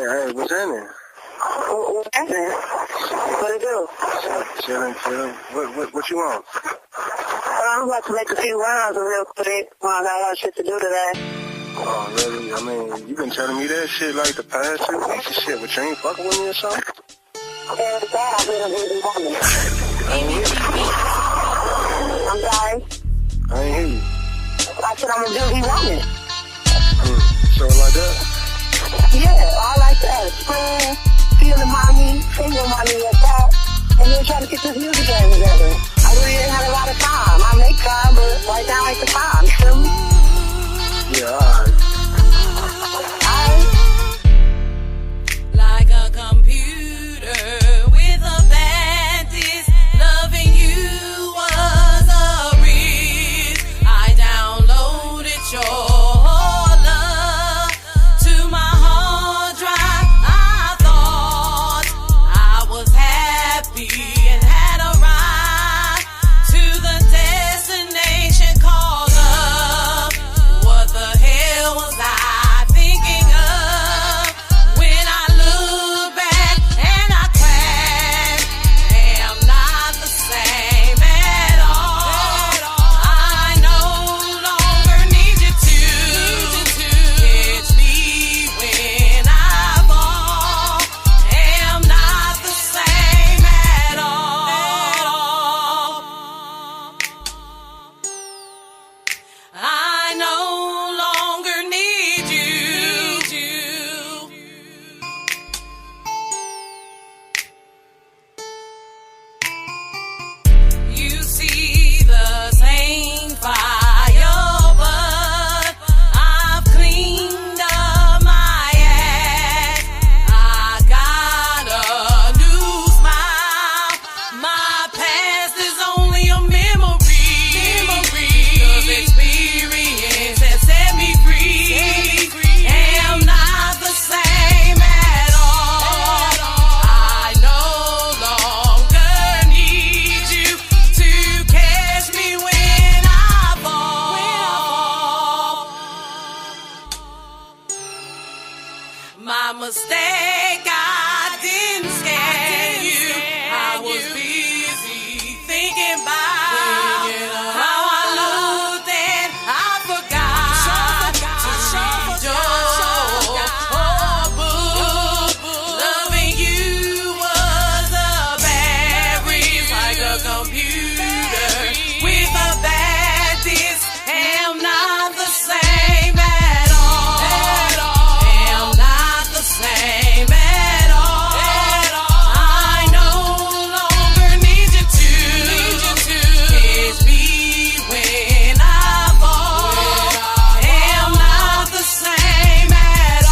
Hey, what's happening? What's happening? What it do? Chilling. What you want? I'm about to make a few rounds real quick. I got a lot of shit to do today. Oh, really? I mean, you been telling me that shit like the past 2 weeks and shit, but you ain't fucking with me or something? Yeah, I've been a busy woman. I'm sorry? I ain't hear you. I said I'm a busy woman. So like that? Yeah, I like that. Spring, feeling mommy, single mommy at that, and then trying to get this music game together. I really didn't have a lot of time. I make time, but right now ain't the time. You feel me? Yeah, alright. Like a computer with a bad disk, loving you was a risk. I downloaded your love to my hard drive. I thought I was happy and had arrived to the destination called love. What the hell was I thinking of when I look back and I crashed? Am not the same at all. I no longer need you to catch me when I fall. Am not the same at all. I no longer need you. You see the same fire, but I've cleaned up my act. I got a new smile. My past is only a memory. 'Cause experience has set me free. Am not the same at all. I no longer need you to catch me when I fall. My mistake, I didn't scan you. I was busy thinking about how I looked and I forgot to read your book. Loving you was a bad risk, like a computer with a bad disk. Am not the same at all. Am not the same at all. I no longer need you to catch me when I fall. Am not the same at all.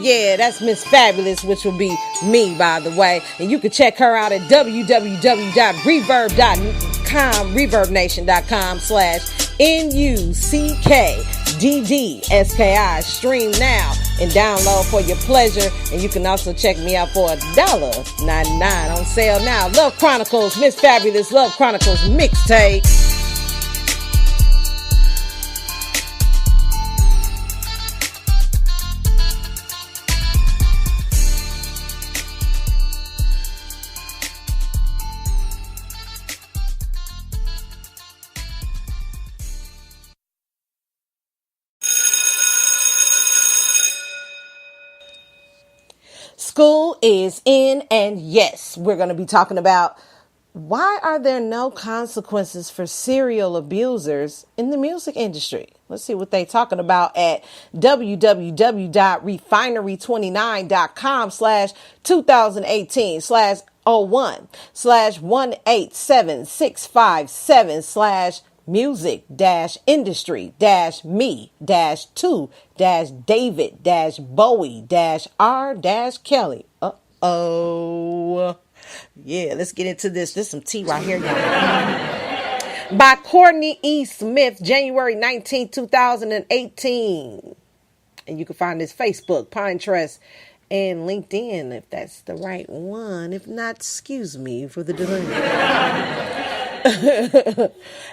Yeah, that's Miss Fabulous, which will be me, by the way. And you can check her out at www.reverb.com, reverbnation.com/NUCKDDSKI. Stream now and download for your pleasure. And you can also check me out for $1.99 on sale now. Love Chronicles, Miss Fabulous Love Chronicles mixtape. School is in, and yes, we're going to be talking about why are there no consequences for serial abusers in the music industry. Let's see what they're talking about at www.refinery29.com/2018/music-industry-me-2-David-Bowie-R-Kelly. Yeah, let's get into this. This is some tea right here, y'all. By Courtney E. Smith, January 19, 2018. And you can find this Facebook, Pinterest, and LinkedIn if that's the right one. If not, excuse me for the delay.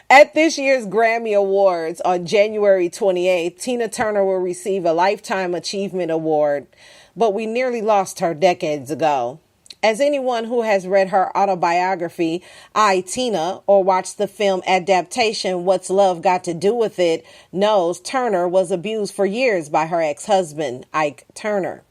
At this year's Grammy Awards on January 28th, Tina Turner will receive a Lifetime Achievement Award, but we nearly lost her decades ago. As anyone who has read her autobiography, I, Tina, or watched the film adaptation, What's Love Got to Do with It, knows Turner was abused for years by her ex-husband, Ike Turner.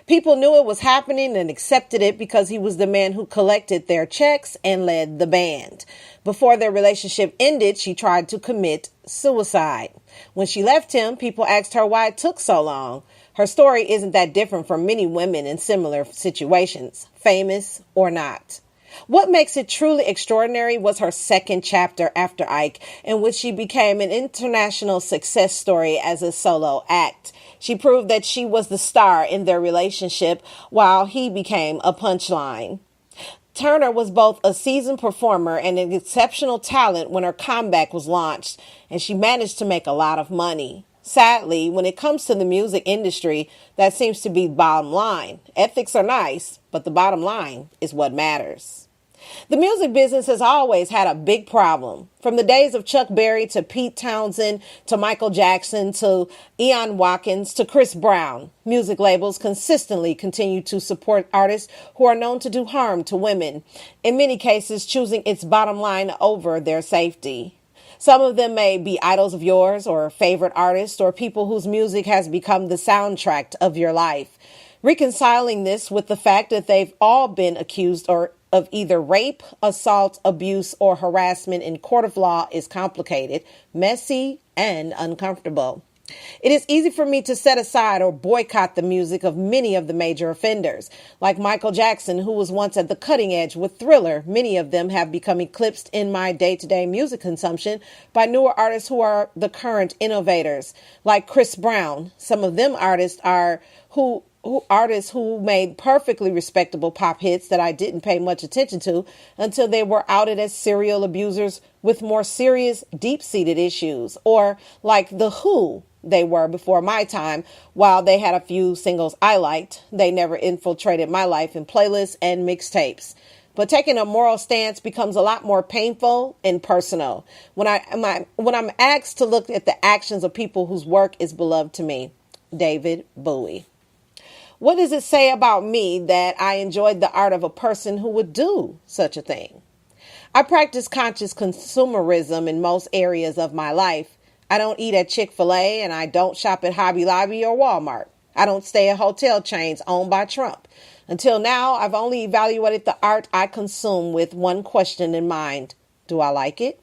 People knew it was happening and accepted it because he was the man who collected their checks and led the band. Before their relationship ended, she tried to commit suicide. When she left him, people asked her why it took so long. Her story isn't that different from many women in similar situations, famous or not. What makes it truly extraordinary was her second chapter after Ike, in which she became an international success story as a solo act. She proved that she was the star in their relationship while he became a punchline. Turner was both a seasoned performer and an exceptional talent when her comeback was launched, and she managed to make a lot of money. Sadly, when it comes to the music industry, that seems to be the bottom line. Ethics are nice, but the bottom line is what matters. The music business has always had a big problem. From the days of Chuck Berry to Pete Townsend to Michael Jackson to Ian Watkins to Chris Brown, music labels consistently continue to support artists who are known to do harm to women, in many cases choosing its bottom line over their safety. Some of them may be idols of yours or favorite artists or people whose music has become the soundtrack of your life. Reconciling this with the fact that they've all been accused of either rape, assault, abuse, or harassment in court of law is complicated, messy, and uncomfortable. It is easy for me to set aside or boycott the music of many of the major offenders. Like Michael Jackson, who was once at the cutting edge with Thriller, many of them have become eclipsed in my day-to-day music consumption by newer artists who are the current innovators. Like Chris Brown, some of them artists who made perfectly respectable pop hits that I didn't pay much attention to until they were outed as serial abusers with more serious, deep-seated issues. Or like The Who, they were before my time. While they had a few singles I liked, they never infiltrated my life in playlists and mixtapes. But taking a moral stance becomes a lot more painful and personal when I'm asked to look at the actions of people whose work is beloved to me. David Bowie. What does it say about me that I enjoyed the art of a person who would do such a thing? I practice conscious consumerism in most areas of my life. I don't eat at Chick-fil-A and I don't shop at Hobby Lobby or Walmart. I don't stay at hotel chains owned by Trump. Until now, I've only evaluated the art I consume with one question in mind. Do I like it?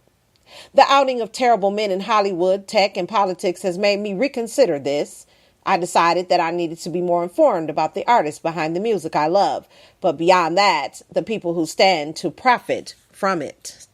The outing of terrible men in Hollywood, tech, and politics has made me reconsider this. I decided that I needed to be more informed about the artists behind the music I love, but beyond that, the people who stand to profit from it.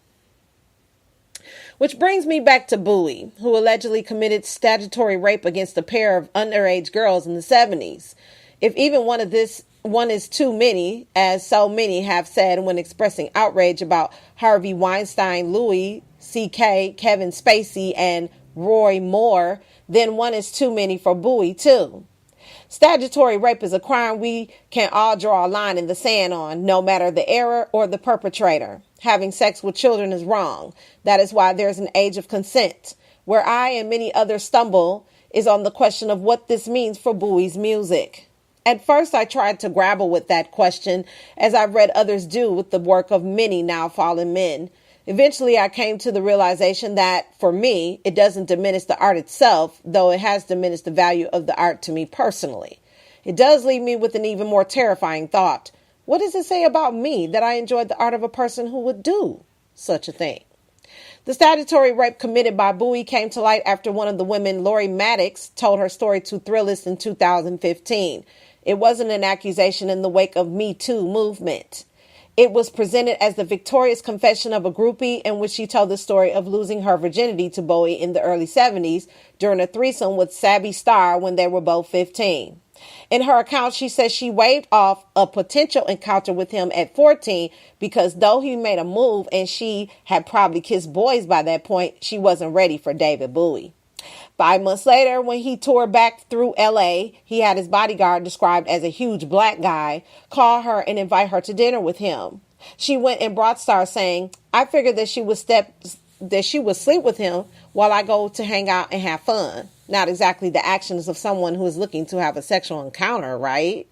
Which brings me back to Bowie, who allegedly committed statutory rape against a pair of underage girls in the 70s. If even one is too many, as so many have said when expressing outrage about Harvey Weinstein, Louis C.K., Kevin Spacey, and Roy Moore, then one is too many for Bowie, too. Statutory rape is a crime we can all draw a line in the sand on, no matter the error or the perpetrator. Having sex with children is wrong. That is why there's an age of consent. Where I and many others stumble is on the question of what this means for Bowie's music. At first, I tried to grapple with that question, as I've read others do with the work of many now fallen men. Eventually, I came to the realization that, for me, it doesn't diminish the art itself, though it has diminished the value of the art to me personally. It does leave me with an even more terrifying thought. What does it say about me that I enjoyed the art of a person who would do such a thing? The statutory rape committed by Bowie came to light after one of the women, Lori Maddox, told her story to Thrillist in 2015. It wasn't an accusation in the wake of Me Too movement. It was presented as the victorious confession of a groupie in which she told the story of losing her virginity to Bowie in the early 70s during a threesome with Sabby Starr when they were both 15. In her account, she says she waved off a potential encounter with him at 14 because though he made a move and she had probably kissed boys by that point, she wasn't ready for David Bowie. 5 months later, when he toured back through L.A., he had his bodyguard, described as a huge black guy, call her and invite her to dinner with him. She went and brought Starr, saying, "I figured that she would sleep with him while I go to hang out and have fun." Not exactly the actions of someone who is looking to have a sexual encounter, right?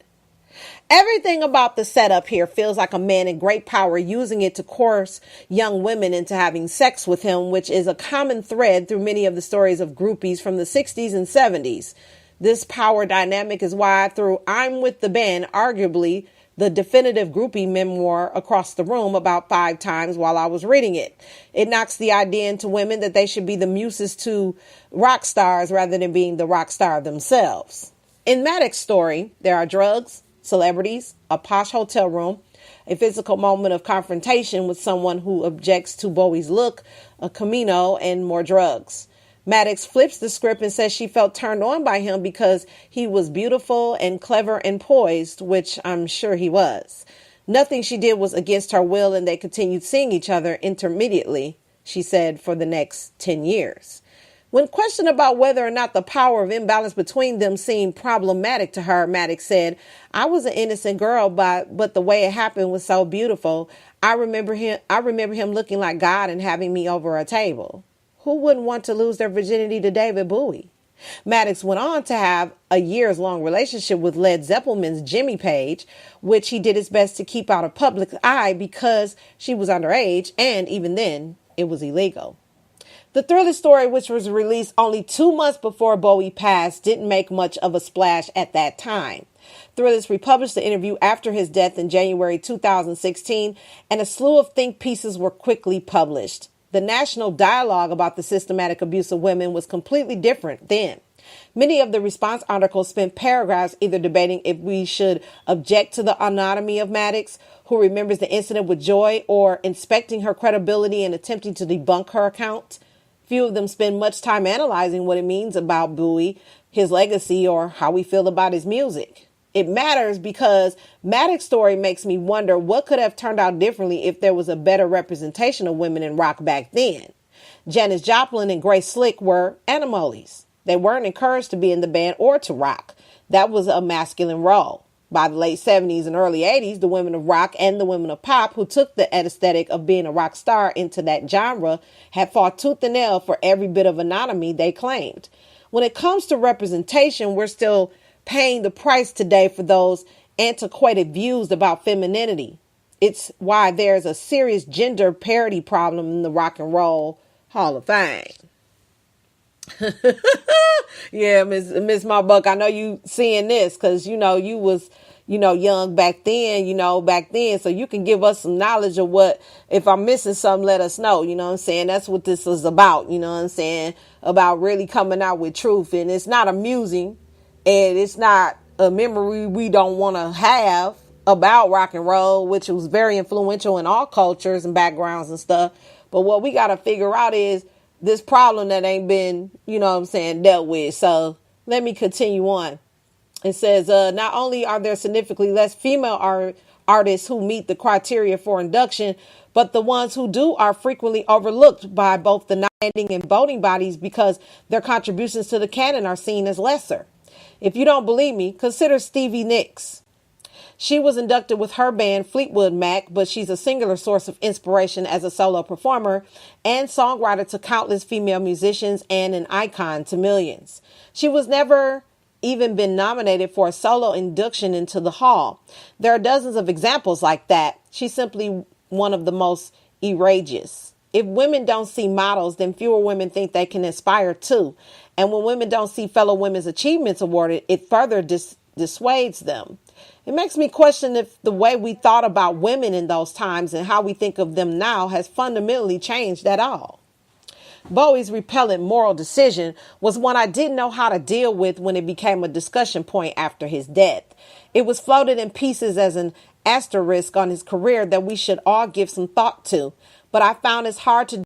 Everything about the setup here feels like a man in great power using it to coerce young women into having sex with him, which is a common thread through many of the stories of groupies from the 60s and 70s. This power dynamic is why I threw I'm With the Band, arguably the definitive groupie memoir, across the room about 5 times while I was reading it. It knocks the idea into women that they should be the muses to rock stars rather than being the rock star themselves. In Maddox's story, there are drugs, celebrities, a posh hotel room, a physical moment of confrontation with someone who objects to Bowie's look, a Camino, and more drugs. Maddox flips the script and says she felt turned on by him because he was beautiful and clever and poised, which I'm sure he was. Nothing she did was against her will, and they continued seeing each other intermittently, she said, for the next 10 years. When questioned about whether or not the power of imbalance between them seemed problematic to her, Maddox said, "I was an innocent girl, but the way it happened was so beautiful. I remember him looking like God and having me over a table." Who wouldn't want to lose their virginity to David Bowie? Maddox went on to have a years-long relationship with Led Zeppelin's Jimmy Page, which he did his best to keep out of public eye because she was underage, and even then, it was illegal. The Thriller story, which was released only 2 months before Bowie passed, didn't make much of a splash at that time. Thrillers republished the interview after his death in January 2016, and a slew of think pieces were quickly published. The national dialogue about the systematic abuse of women was completely different then. Many of the response articles spent paragraphs either debating if we should object to the anatomy of Maddox, who remembers the incident with joy, or inspecting her credibility and attempting to debunk her account. Few of them spend much time analyzing what it means about Bowie, his legacy, or how we feel about his music. It matters because Maddox's story makes me wonder what could have turned out differently if there was a better representation of women in rock back then. Janis Joplin and Grace Slick were animals. They weren't encouraged to be in the band or to rock. That was a masculine role. By the late 70s and early 80s, the women of rock and the women of pop who took the aesthetic of being a rock star into that genre had fought tooth and nail for every bit of anatomy they claimed. When it comes to representation, we're still paying the price today for those antiquated views about femininity. It's why there's a serious gender parity problem in the Rock and Roll Hall of Fame. Yeah, Miss Marbuck, I know you seeing this because, you was, young back then, so you can give us some knowledge of what, if I'm missing something, let us know, you know what I'm saying? That's what this is about, you know what I'm saying? About really coming out with truth. And it's not amusing, and it's not a memory we don't want to have about rock and roll, which was very influential in all cultures and backgrounds and stuff. But what we got to figure out is this problem that ain't been, dealt with. So let me continue on. It says, not only are there significantly less female artists who meet the criteria for induction, but the ones who do are frequently overlooked by both the nominating and voting bodies because their contributions to the canon are seen as lesser. If you don't believe me, consider Stevie Nicks. She was inducted with her band Fleetwood Mac, but she's a singular source of inspiration as a solo performer and songwriter to countless female musicians and an icon to millions. She was never even been nominated for a solo induction into the hall. There are dozens of examples like that. She's simply one of the most egregious. If women don't see models, then fewer women think they can inspire too. And when women don't see fellow women's achievements awarded, it further dissuades them. It makes me question if the way we thought about women in those times and how we think of them now has fundamentally changed at all. Bowie's repellent moral decision was one I didn't know how to deal with when it became a discussion point after his death. It was floated in pieces as an asterisk on his career that we should all give some thought to. But I found it's hard to